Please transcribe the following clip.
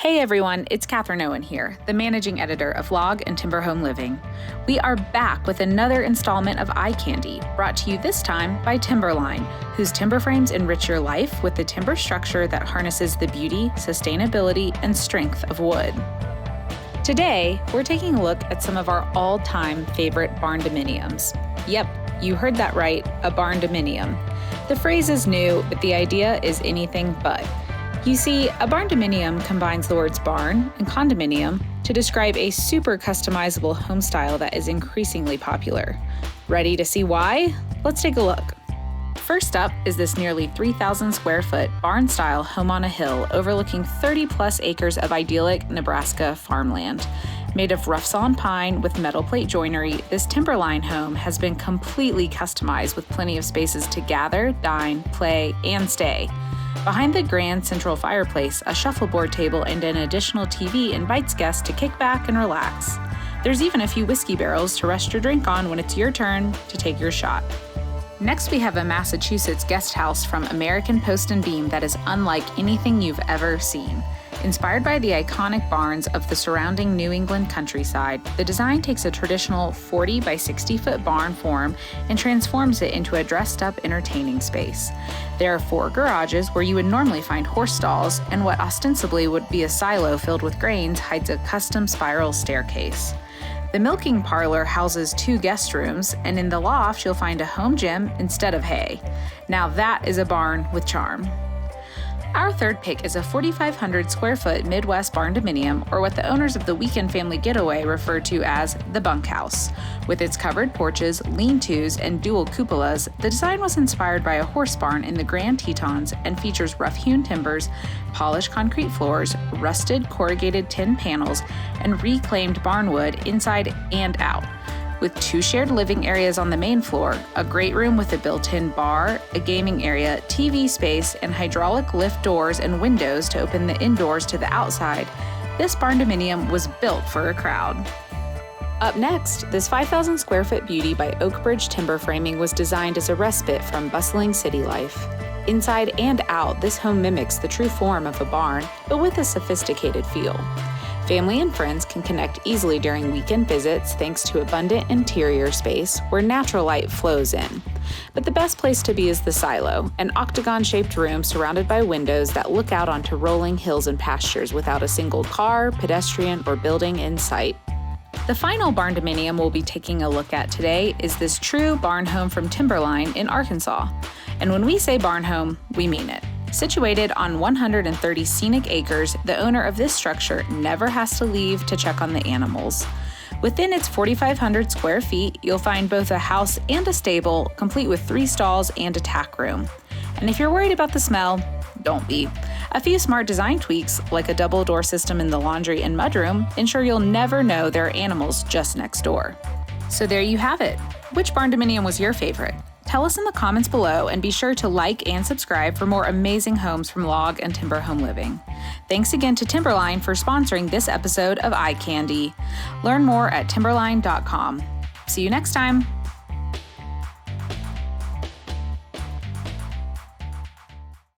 Hey everyone, it's Catherine Owen here, the managing editor of Log and Timber Home Living. We are back with another installment of Eye Candy, brought to you this time by Timberlyne, whose timber frames enrich your life with the timber structure that harnesses the beauty, sustainability, and strength of wood. Today, we're taking a look at some of our all-time favorite barndominiums. Yep, you heard that right, a barndominium. The phrase is new, but the idea is anything but. You see, a barndominium combines the words barn and condominium to describe a super customizable home style that is increasingly popular. Ready to see why? Let's take a look. First up is this nearly 3,000 square foot barn-style home on a hill overlooking 30 plus acres of idyllic Nebraska farmland. Made of rough-sawn pine with metal plate joinery, this Timberlyne home has been completely customized with plenty of spaces to gather, dine, play, and stay. Behind the grand central fireplace, a shuffleboard table and an additional TV invites guests to kick back and relax. There's even a few whiskey barrels to rest your drink on when it's your turn to take your shot. Next, we have a Massachusetts guest house from American Post and Beam that is unlike anything you've ever seen. Inspired by the iconic barns of the surrounding New England countryside, the design takes a traditional 40 by 60 foot barn form and transforms it into a dressed-up entertaining space. There are 4 garages where you would normally find horse stalls, and what ostensibly would be a silo filled with grains hides a custom spiral staircase. The milking parlor houses 2 guest rooms, and in the loft you'll find a home gym instead of hay. Now that is a barn with charm. Our third pick is a 4,500 square foot Midwest barndominium, or what the owners of the Weekend Family Getaway refer to as the bunkhouse. With its covered porches, lean-tos, and dual cupolas, the design was inspired by a horse barn in the Grand Tetons and features rough-hewn timbers, polished concrete floors, rusted corrugated tin panels, and reclaimed barnwood inside and out. With 2 shared living areas on the main floor, a great room with a built-in bar, a gaming area, TV space, and hydraulic lift doors and windows to open the indoors to the outside, this barndominium was built for a crowd. Up next, this 5,000 square foot beauty by OakBrige timber framing was designed as a respite from bustling city life. Inside and out, this home mimics the true form of a barn, but with a sophisticated feel. Family and friends can connect easily during weekend visits thanks to abundant interior space where natural light flows in. But the best place to be is the silo, an octagon-shaped room surrounded by windows that look out onto rolling hills and pastures without a single car, pedestrian, or building in sight. The final barndominium we'll be taking a look at today is this true barn home from Timberlyne in Arkansas. And when we say barn home, we mean it. Situated on 130 scenic acres, the owner of this structure never has to leave to check on the animals. Within its 4,500 square feet, you'll find both a house and a stable, complete with 3 stalls and a tack room. And if you're worried about the smell, don't be. A few smart design tweaks, like a double door system in the laundry and mudroom, ensure you'll never know there are animals just next door. So there you have it. Which barndominium was your favorite? Tell us in the comments below, and be sure to like and subscribe for more amazing homes from Log and Timber Home Living. Thanks again to Timberlyne for sponsoring this episode of Eye Candy. Learn more at timberlyne.com. See you next time.